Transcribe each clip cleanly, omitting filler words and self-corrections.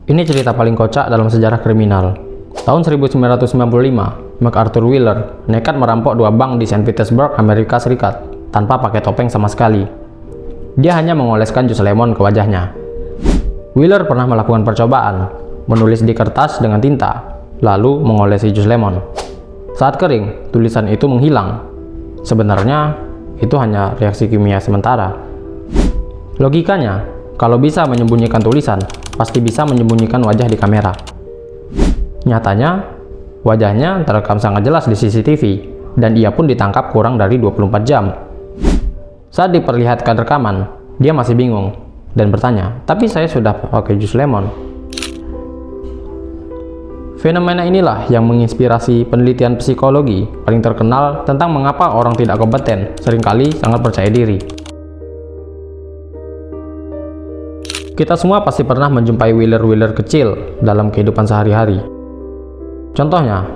Ini cerita paling kocak dalam sejarah kriminal. Tahun 1995, MacArthur Wheeler nekat merampok dua bank di St. Petersburg, Amerika Serikat, tanpa pakai topeng sama sekali. Dia hanya mengoleskan jus lemon ke wajahnya. Wheeler pernah melakukan percobaan, menulis di kertas dengan tinta, lalu mengolesi jus lemon. Saat kering, tulisan itu menghilang. Sebenarnya, itu hanya reaksi kimia sementara. Logikanya, kalau bisa menyembunyikan tulisan, pasti bisa menyembunyikan wajah di kamera. Nyatanya, wajahnya terekam sangat jelas di CCTV, dan ia pun ditangkap kurang dari 24 jam. Saat diperlihatkan rekaman, dia masih bingung, dan bertanya, "Tapi saya sudah pakai jus lemon." Fenomena inilah yang menginspirasi penelitian psikologi paling terkenal tentang mengapa orang tidak kompeten seringkali sangat percaya diri. Kita semua pasti pernah menjumpai Wheeler-Wheeler kecil dalam kehidupan sehari-hari. Contohnya,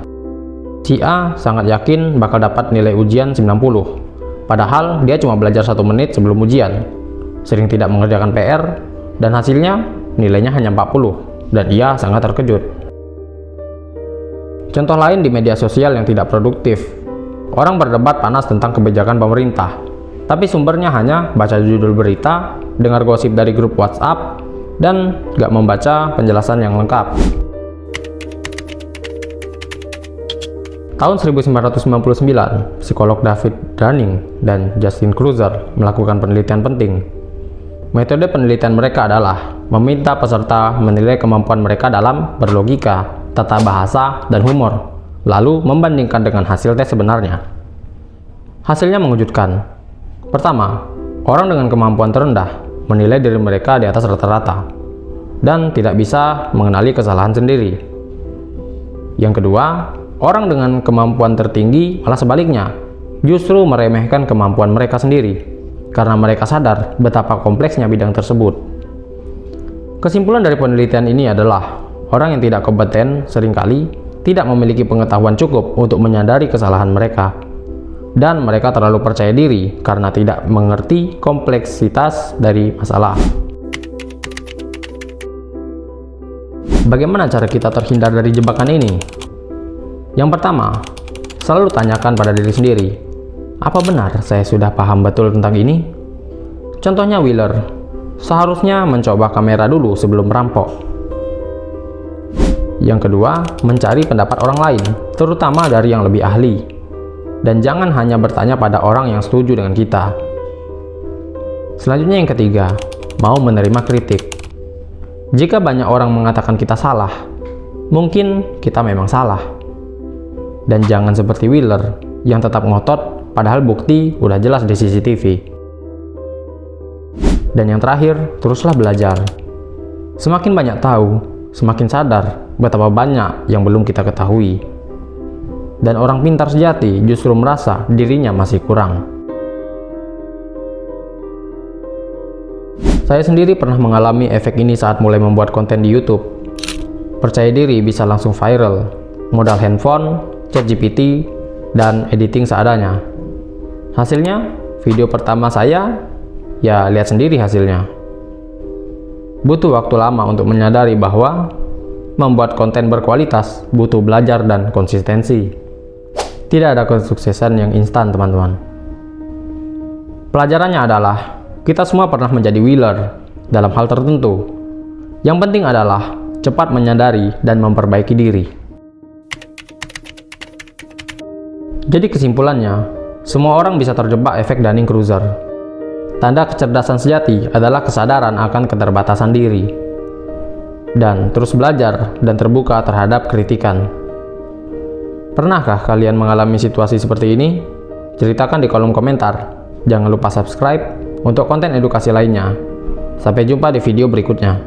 si A sangat yakin bakal dapat nilai ujian 90, padahal dia cuma belajar 1 menit sebelum ujian, sering tidak mengerjakan PR, dan hasilnya nilainya hanya 40, dan ia sangat terkejut. Contoh lain di media sosial yang tidak produktif. Orang berdebat panas tentang kebijakan pemerintah, tapi sumbernya hanya baca judul berita, dengar gosip dari grup WhatsApp, dan gak membaca penjelasan yang lengkap. Tahun 1999, psikolog David Dunning dan Justin Kruger melakukan penelitian penting. Metode penelitian mereka adalah meminta peserta menilai kemampuan mereka dalam berlogika, tata bahasa, dan humor, lalu membandingkan dengan hasil tes sebenarnya. Hasilnya mengejutkan. Pertama, orang dengan kemampuan terendah menilai diri mereka di atas rata-rata dan tidak bisa mengenali kesalahan sendiri. Yang kedua, orang dengan kemampuan tertinggi malah sebaliknya, justru meremehkan kemampuan mereka sendiri karena mereka sadar betapa kompleksnya bidang tersebut. Kesimpulan dari penelitian ini adalah orang yang tidak kompeten seringkali tidak memiliki pengetahuan cukup untuk menyadari kesalahan mereka, dan mereka terlalu percaya diri karena tidak mengerti kompleksitas dari masalah. Bagaimana cara kita terhindar dari jebakan ini? Yang pertama, selalu tanyakan pada diri sendiri, apa benar saya sudah paham betul tentang ini? Contohnya Wheeler, seharusnya mencoba kamera dulu sebelum merampok. Yang kedua, mencari pendapat orang lain, terutama dari yang lebih ahli. Dan jangan hanya bertanya pada orang yang setuju dengan kita. Selanjutnya yang ketiga, mau menerima kritik. Jika banyak orang mengatakan kita salah, mungkin kita memang salah. Dan jangan seperti Wheeler yang tetap ngotot padahal bukti udah jelas di CCTV. Dan yang terakhir, teruslah belajar. Semakin banyak tahu, semakin sadar betapa banyak yang belum kita ketahui. Dan orang pintar sejati justru merasa dirinya masih kurang. Saya sendiri pernah mengalami efek ini saat mulai membuat konten di YouTube. Percaya diri bisa langsung viral, modal handphone, ChatGPT, dan editing seadanya. Hasilnya, video pertama saya, ya lihat sendiri hasilnya. Butuh waktu lama untuk menyadari bahwa membuat konten berkualitas butuh belajar dan konsistensi. Tidak ada kesuksesan yang instan, teman-teman. Pelajarannya adalah, kita semua pernah menjadi Wheeler dalam hal tertentu. Yang penting adalah cepat menyadari dan memperbaiki diri. Jadi kesimpulannya, semua orang bisa terjebak efek Dunning-Kruger. Tanda kecerdasan sejati adalah kesadaran akan keterbatasan diri. Dan terus belajar dan terbuka terhadap kritikan. Pernahkah kalian mengalami situasi seperti ini? Ceritakan di kolom komentar. Jangan lupa subscribe untuk konten edukasi lainnya. Sampai jumpa di video berikutnya.